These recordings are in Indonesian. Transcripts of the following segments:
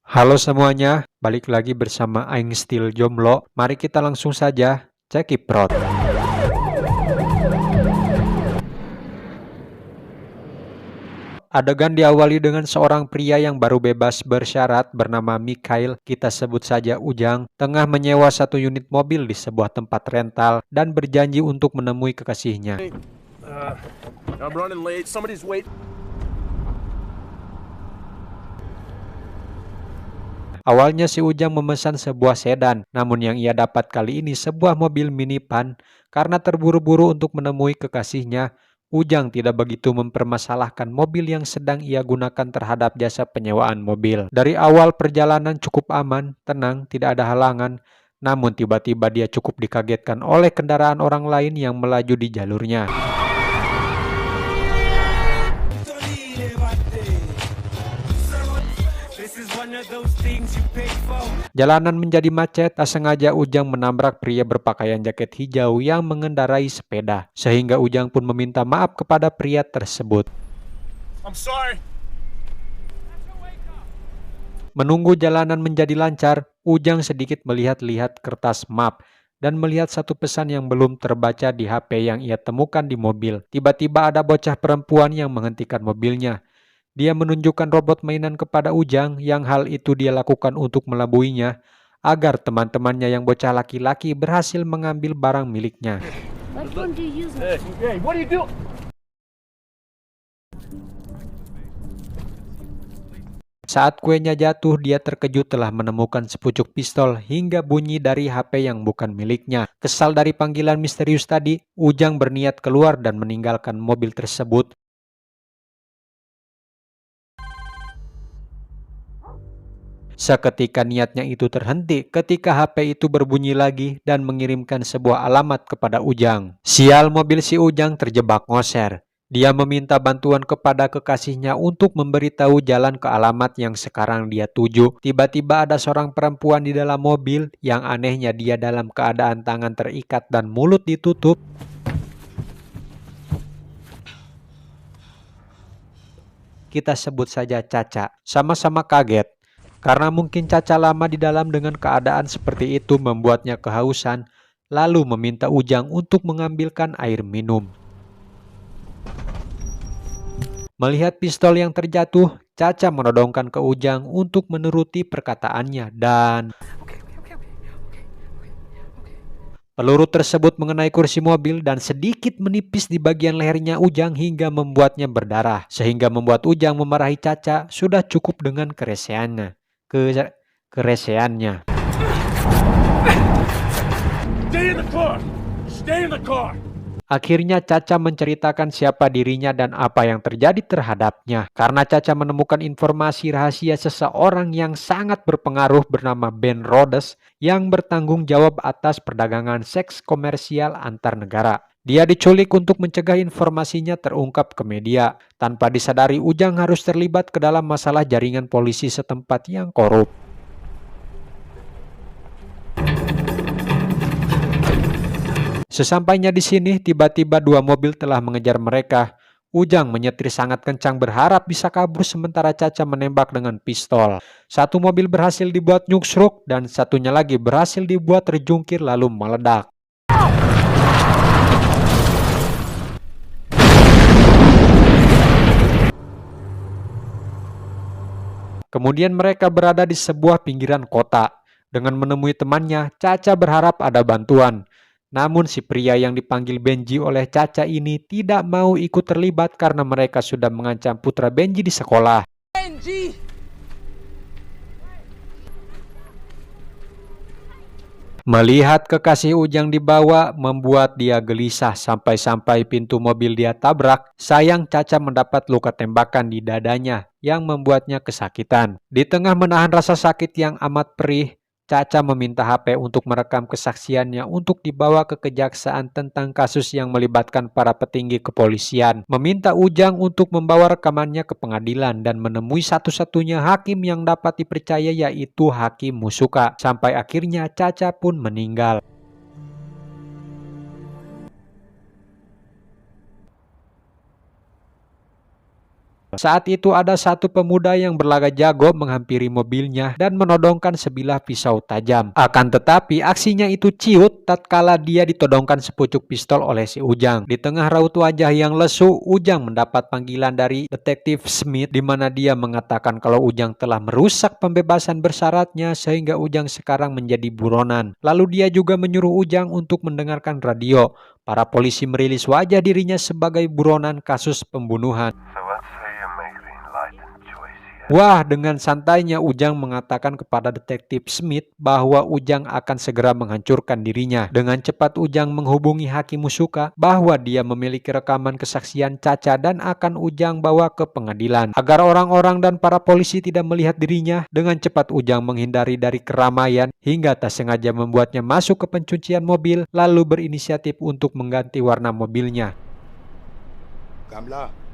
Halo semuanya, balik lagi bersama Aing Still Jomblo. Mari kita langsung saja cekiprot. Adegan diawali dengan seorang pria yang baru bebas bersyarat bernama Mikhail, kita sebut saja Ujang, tengah menyewa satu unit mobil di sebuah tempat rental dan berjanji untuk menemui kekasihnya. Uh, I'm running late. Somebody's waiting. Awalnya si Ujang memesan sebuah sedan, namun yang ia dapat kali ini sebuah mobil minivan. Karena terburu-buru untuk menemui kekasihnya, Ujang tidak begitu mempermasalahkan mobil yang sedang ia gunakan terhadap jasa penyewaan mobil. Dari awal perjalanan cukup aman, tenang, tidak ada halangan. Namun tiba-tiba dia cukup dikagetkan oleh kendaraan orang lain yang melaju di jalurnya. Jalanan menjadi macet, tak sengaja Ujang menabrak pria berpakaian jaket hijau yang mengendarai sepeda. Sehingga Ujang pun meminta maaf kepada pria tersebut. I'm sorry. Menunggu jalanan menjadi lancar, Ujang sedikit melihat-lihat kertas map dan melihat satu pesan yang belum terbaca di HP yang ia temukan di mobil. Tiba-tiba ada bocah perempuan yang menghentikan mobilnya. Dia menunjukkan robot mainan kepada Ujang yang hal itu dia lakukan untuk melabuinya agar teman-temannya yang bocah laki-laki berhasil mengambil barang miliknya. What phone do you use? Hey, what are you doing? Saat kuenya jatuh, dia terkejut telah menemukan sepucuk pistol hingga bunyi dari HP yang bukan miliknya. Kesal dari panggilan misterius tadi, Ujang berniat keluar dan meninggalkan mobil tersebut. Seketika niatnya itu terhenti ketika HP itu berbunyi lagi dan mengirimkan sebuah alamat kepada Ujang. Sial, mobil si Ujang terjebak ngoser. Dia meminta bantuan kepada kekasihnya untuk memberitahu jalan ke alamat yang sekarang dia tuju. Tiba-tiba ada seorang perempuan di dalam mobil yang anehnya dia dalam keadaan tangan terikat dan mulut ditutup. Kita sebut saja Caca. Sama-sama kaget. Karena mungkin Caca lama di dalam dengan keadaan seperti itu membuatnya kehausan, lalu meminta Ujang untuk mengambilkan air minum. Melihat pistol yang terjatuh, Caca menodongkan ke Ujang untuk menuruti perkataannya dan peluru tersebut mengenai kursi mobil dan sedikit menipis di bagian lehernya Ujang hingga membuatnya berdarah. Sehingga membuat Ujang memarahi Caca sudah cukup dengan keresehannya. Stay in the car. Stay in the car. Akhirnya Caca menceritakan siapa dirinya dan apa yang terjadi terhadapnya. Karena Caca menemukan informasi rahasia seseorang yang sangat berpengaruh bernama Ben Rhodes yang bertanggung jawab atas perdagangan seks komersial antar negara. Dia diculik untuk mencegah informasinya terungkap ke media. Tanpa disadari, Ujang harus terlibat ke dalam masalah jaringan polisi setempat yang korup. Sesampainya di sini, tiba-tiba dua mobil telah mengejar mereka. Ujang menyetir sangat kencang berharap bisa kabur sementara Caca menembak dengan pistol. Satu mobil berhasil dibuat nyuksruk dan satunya lagi berhasil dibuat terjungkir lalu meledak. Kemudian mereka berada di sebuah pinggiran kota. Dengan menemui temannya, Caca berharap ada bantuan. Namun si pria yang dipanggil Benji oleh Caca ini tidak mau ikut terlibat karena mereka sudah mengancam putra Benji di sekolah. Melihat kekasih Ujang dibawa membuat dia gelisah sampai-sampai pintu mobil dia tabrak. Sayang Caca mendapat luka tembakan di dadanya yang membuatnya kesakitan. Di tengah menahan rasa sakit yang amat perih, Caca meminta HP untuk merekam kesaksiannya untuk dibawa ke kejaksaan tentang kasus yang melibatkan para petinggi kepolisian. Meminta Ujang untuk membawa rekamannya ke pengadilan dan menemui satu-satunya hakim yang dapat dipercaya yaitu Hakim Musuka. Sampai akhirnya Caca pun meninggal. Saat itu ada satu pemuda yang berlagak jago menghampiri mobilnya dan menodongkan sebilah pisau tajam. Akan tetapi aksinya itu ciut tatkala dia ditodongkan sepucuk pistol oleh si Ujang. Di tengah raut wajah yang lesu, Ujang mendapat panggilan dari Detektif Smith di mana dia mengatakan kalau Ujang telah merusak pembebasan bersyaratnya sehingga Ujang sekarang menjadi buronan. Lalu dia juga menyuruh Ujang untuk mendengarkan radio. Para polisi merilis wajah dirinya sebagai buronan kasus pembunuhan. Wah, dengan santainya Ujang mengatakan kepada Detektif Smith bahwa Ujang akan segera menghancurkan dirinya. Dengan cepat Ujang menghubungi Hakim Musuka bahwa dia memiliki rekaman kesaksian Caca dan akan Ujang bawa ke pengadilan. Agar orang-orang dan para polisi tidak melihat dirinya, dengan cepat Ujang menghindari dari keramaian hingga tak sengaja membuatnya masuk ke pencucian mobil lalu berinisiatif untuk mengganti warna mobilnya. Kamla.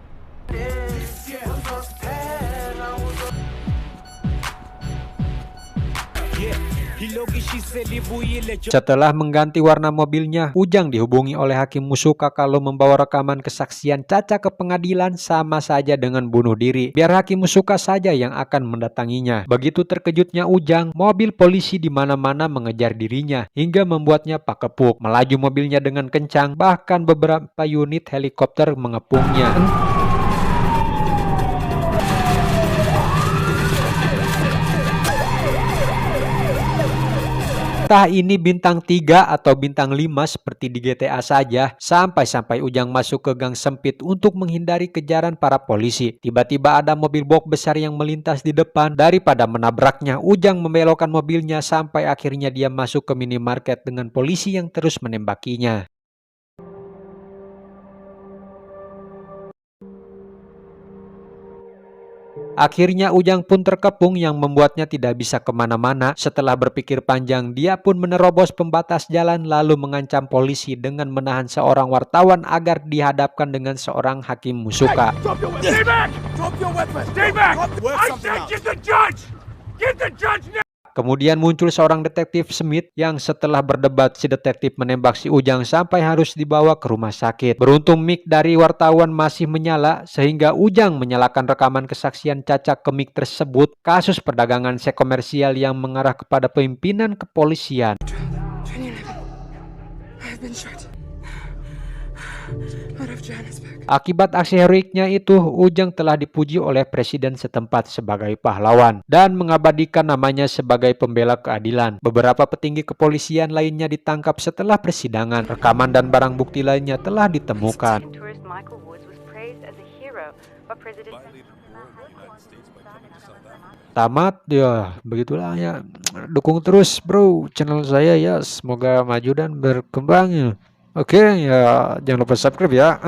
Setelah mengganti warna mobilnya, Ujang dihubungi oleh Hakim Musuka kalau membawa rekaman kesaksian Caca ke pengadilan sama saja dengan bunuh diri. Biar Hakim Musuka saja yang akan mendatanginya. Begitu terkejutnya Ujang, mobil polisi di mana-mana mengejar dirinya hingga membuatnya pakepuk. Melaju mobilnya dengan kencang, bahkan beberapa unit helikopter mengepungnya. Entah ini bintang 3 atau bintang 5 seperti di GTA saja, sampai-sampai Ujang masuk ke gang sempit untuk menghindari kejaran para polisi. Tiba-tiba ada mobil box besar yang melintas di depan. Daripada menabraknya, Ujang membelokkan mobilnya sampai akhirnya dia masuk ke minimarket dengan polisi yang terus menembakinya. Akhirnya Ujang pun terkepung yang membuatnya tidak bisa kemana-mana. Setelah berpikir panjang, dia pun menerobos pembatas jalan lalu mengancam polisi dengan menahan seorang wartawan agar dihadapkan dengan seorang Hakim Musuka. Stay back! Drop your weapon! Stay back! I said get the judge! Get the judge now! Kemudian muncul seorang Detektif Smith yang setelah berdebat si detektif menembak si Ujang sampai harus dibawa ke rumah sakit. Beruntung mic dari wartawan masih menyala sehingga Ujang menyalakan rekaman kesaksian Caca ke mic tersebut. Kasus perdagangan seks komersial yang mengarah kepada pimpinan kepolisian. Akibat aksi heroiknya itu, Ujang telah dipuji oleh presiden setempat sebagai pahlawan dan mengabadikan namanya sebagai pembela keadilan. Beberapa petinggi kepolisian lainnya ditangkap setelah persidangan. Rekaman dan barang bukti lainnya telah ditemukan. Tamat ya, begitulah ya. Dukung terus bro channel saya ya, semoga maju dan berkembang ya. Oke ya, jangan lupa subscribe ya.